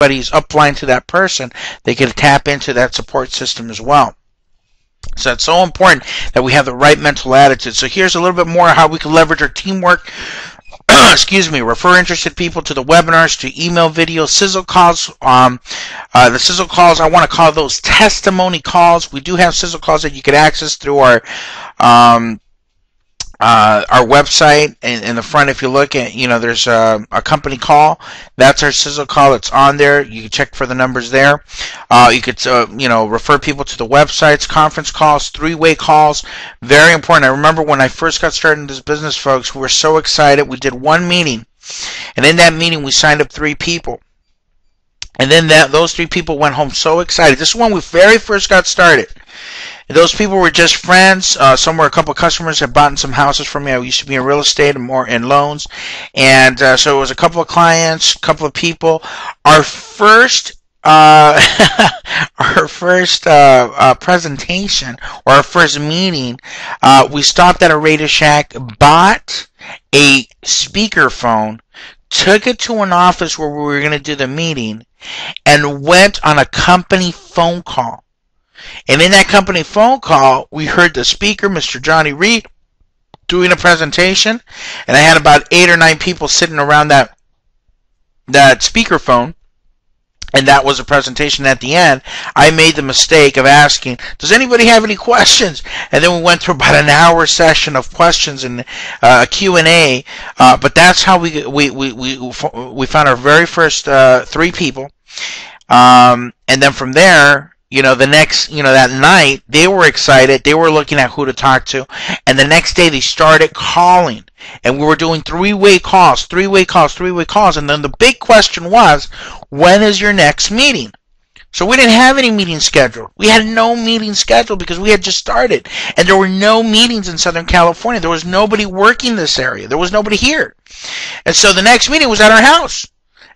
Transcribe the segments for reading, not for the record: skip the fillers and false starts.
everybody's upline to that person, they can tap into that support system as well. So it's so important that we have the right mental attitude. So here's a little bit more how we can leverage our teamwork. Excuse me, refer interested people to the webinars, to email, video, sizzle calls. The sizzle calls, I want to call those testimony calls. We do have sizzle calls that you can access through our website. In the front, if you look at, there's a company call. That's our sizzle call. It's on there. You can check for the numbers there. You could, refer people to the websites, conference calls, three-way calls. Very important. I remember when I first got started in this business, folks, we were so excited. We did one meeting, and in that meeting, we signed up 3 people. And then those 3 people went home so excited. This is when we very first got started. Those people were just friends. Some were a couple of customers that bought some houses from me. I used to be in real estate and more in loans. And so it was a couple of clients, a couple of people. Our first presentation, or our first meeting, we stopped at a Radio Shack, bought a speakerphone, took it to an office where we were going to do the meeting, and went on a company phone call. And in that company phone call, we heard the speaker, Mr. Johnny Reed, doing a presentation, and I had about 8 or 9 people sitting around that speakerphone, and that was a presentation. At the end, I made the mistake of asking, does anybody have any questions? And then we went through about an hour session of questions and a Q&A, but that's how we found our very first 3 people, and then from there, the next, that night, they were excited. They were looking at who to talk to. And the next day, they started calling. And we were doing three-way calls. And then the big question was, when is your next meeting? So we didn't have any meetings scheduled. We had no meeting scheduled because we had just started. And there were no meetings in Southern California. There was nobody working this area. There was nobody here. And so the next meeting was at our house.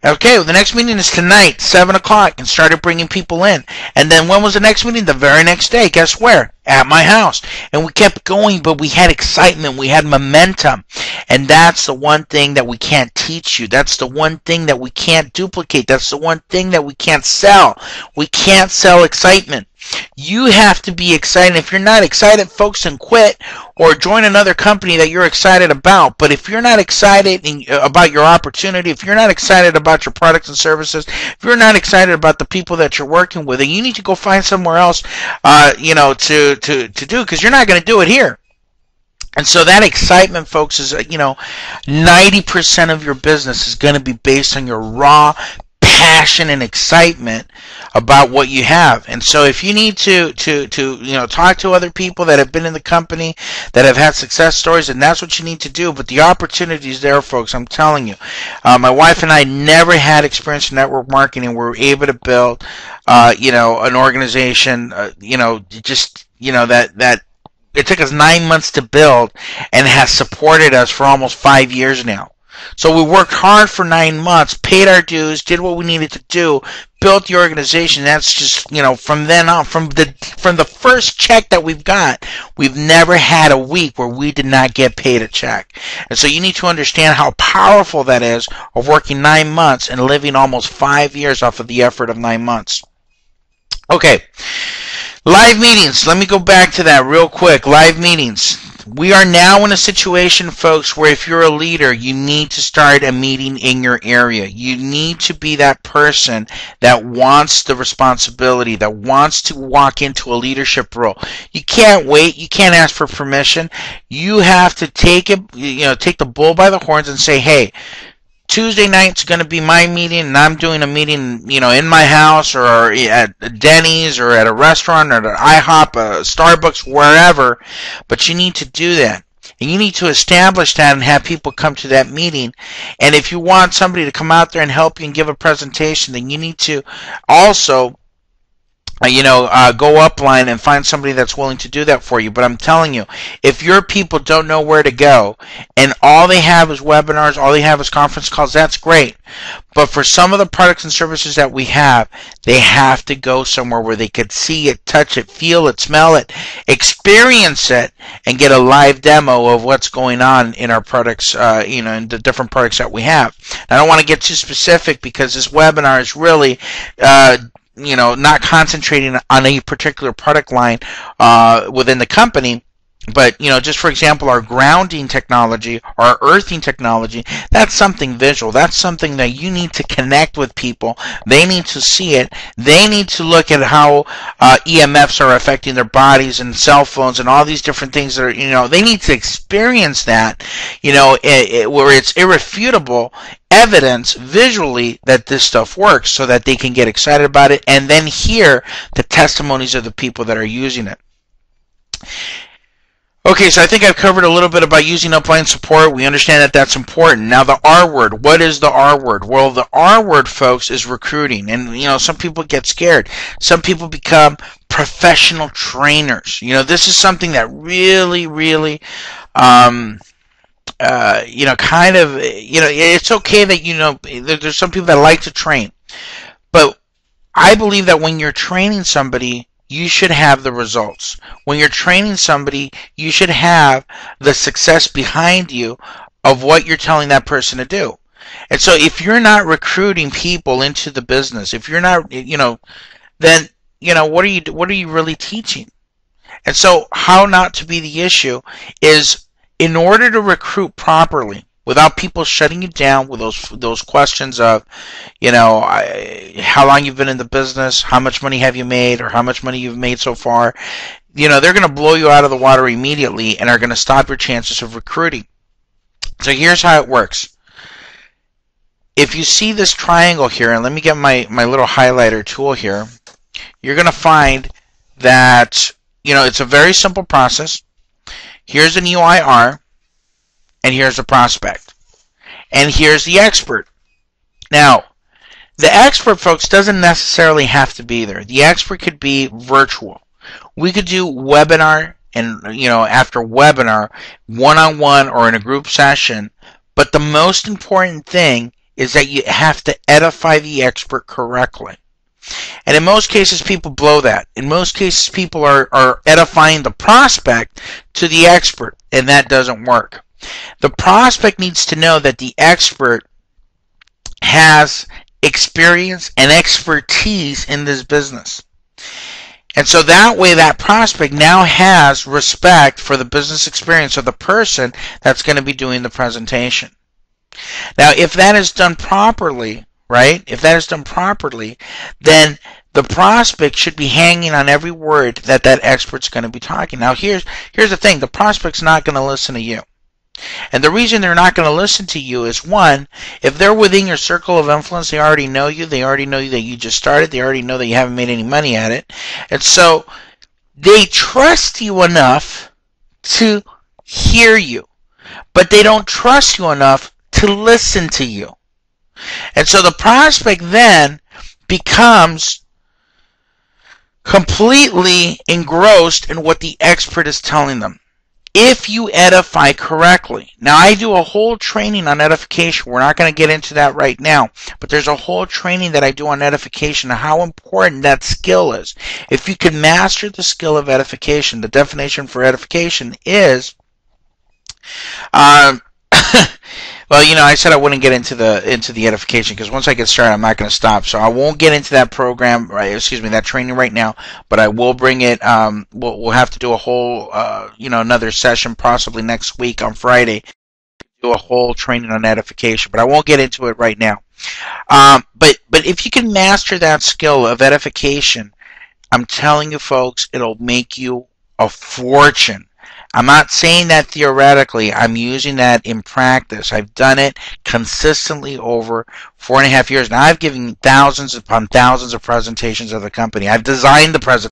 Okay, well, the next meeting is tonight, 7 o'clock, and started bringing people in. And then when was the next meeting? The very next day. Guess where? At my house. And we kept going, but we had excitement. We had momentum. And that's the one thing that we can't teach you. That's the one thing that we can't duplicate. That's the one thing that we can't sell. We can't sell excitement. You have to be excited. If you're not excited, folks, then quit or join another company that you're excited about. But if you're not excited about your opportunity, if you're not excited about your products and services, if you're not excited about the people that you're working with, then you need to go find somewhere else, to do, because you're not going to do it here. And so that excitement, folks, is, 90% of your business is going to be based on your raw passion and excitement about what you have. And so if you need to talk to other people that have been in the company, that have had success stories, and that's what you need to do. But the opportunity is there, folks. I'm telling you. My wife and I never had experience in network marketing. We were able to build, an organization, that it took us 9 months to build and has supported us for almost 5 years now. So we worked hard for 9 months, paid our dues, did what we needed to do, built the organization. That's just, from then on, from the first check that we've got, we've never had a week where we did not get paid a check. And so you need to understand how powerful that is, of working 9 months and living almost 5 years off of the effort of 9 months. Okay. Live meetings. Let me go back to that real quick. Live meetings. We are now in a situation, folks, where if you're a leader, you need to start a meeting in your area. You need to be that person that wants the responsibility, that wants to walk into a leadership role. You can't wait. You can't ask for permission. You have to take the bull by the horns and say, hey, Tuesday night's going to be my meeting, and I'm doing a meeting, in my house or at Denny's or at a restaurant or at IHOP, Starbucks, wherever. But you need to do that. And you need to establish that and have people come to that meeting. And if you want somebody to come out there and help you and give a presentation, then you need to also go upline and find somebody that's willing to do that for you. But I'm telling you, if your people don't know where to go and all they have is webinars, all they have is conference calls, that's great. But for some of the products and services that we have, they have to go somewhere where they could see it, touch it, feel it, smell it, experience it, and get a live demo of what's going on in our products, in the different products that we have. I don't want to get too specific because this webinar is really not concentrating on a particular product line within the company, but just for example, our grounding technology, our earthing technology, that's something visual. That's something that you need to connect with people. They need to see it. They need to look at how EMFs are affecting their bodies and cell phones and all these different things that are, they need to experience that, where it's irrefutable evidence visually that this stuff works, so that they can get excited about it and then hear the testimonies of the people that are using it. Okay, so I think I've covered a little bit about using upline support. We understand that that's important. Now the R word. What is the R word? Well, the R word, folks, is recruiting. And, some people get scared. Some people become professional trainers. This is something that really, really, it's okay that, there's some people that like to train. But I believe that when you're training somebody, you should have the results. When you're training somebody, you should have the success behind you of what you're telling that person to do. And so if you're not recruiting people into the business, if you're not, then, what are you really teaching? And so how not to be the issue is, in order to recruit properly, without people shutting you down with those questions of, how long you've been in the business, how much money have you made, or how much money you've made so far, they're going to blow you out of the water immediately and are going to stop your chances of recruiting. So here's how it works. If you see this triangle here, and let me get my little highlighter tool here, you're going to find that, it's a very simple process. Here's an EIR, and here's a prospect. And here's the expert. Now, the expert, folks, doesn't necessarily have to be there. The expert could be virtual. We could do webinar and, after webinar, one-on-one or in a group session. But the most important thing is that you have to edify the expert correctly. And in most cases, people blow that. In most cases, people are edifying the prospect to the expert, and that doesn't work. The prospect needs to know that the expert has experience and expertise in this business. And so that way, that prospect now has respect for the business experience of the person that's going to be doing the presentation. Now, if that is done properly, right? If that is done properly, then the prospect should be hanging on every word that expert's going to be talking. Now, here's the thing. The prospect's not going to listen to you. And the reason they're not going to listen to you is, one, if they're within your circle of influence, they already know you. They already know that you just started. They already know that you haven't made any money at it. And so they trust you enough to hear you. But they don't trust you enough to listen to you. And so the prospect then becomes completely engrossed in what the expert is telling them. If you edify correctly. Now, I do a whole training on edification. We're not going to get into that right now, but there's a whole training that I do on edification and how important that skill is. If you can master the skill of edification, the definition for edification is well, I said I wouldn't get into the edification because once I get started, I'm not going to stop. So I won't get into that program, that training right now. But I will bring it. We'll have to do a whole, another session possibly next week on Friday. Do a whole training on edification, but I won't get into it right now. But if you can master that skill of edification, I'm telling you, folks, it'll make you a fortune. I'm not saying that theoretically. I'm using that in practice. I've done it consistently over 4.5 years. Now, I've given thousands upon thousands of presentations of the company. I've designed the presentation.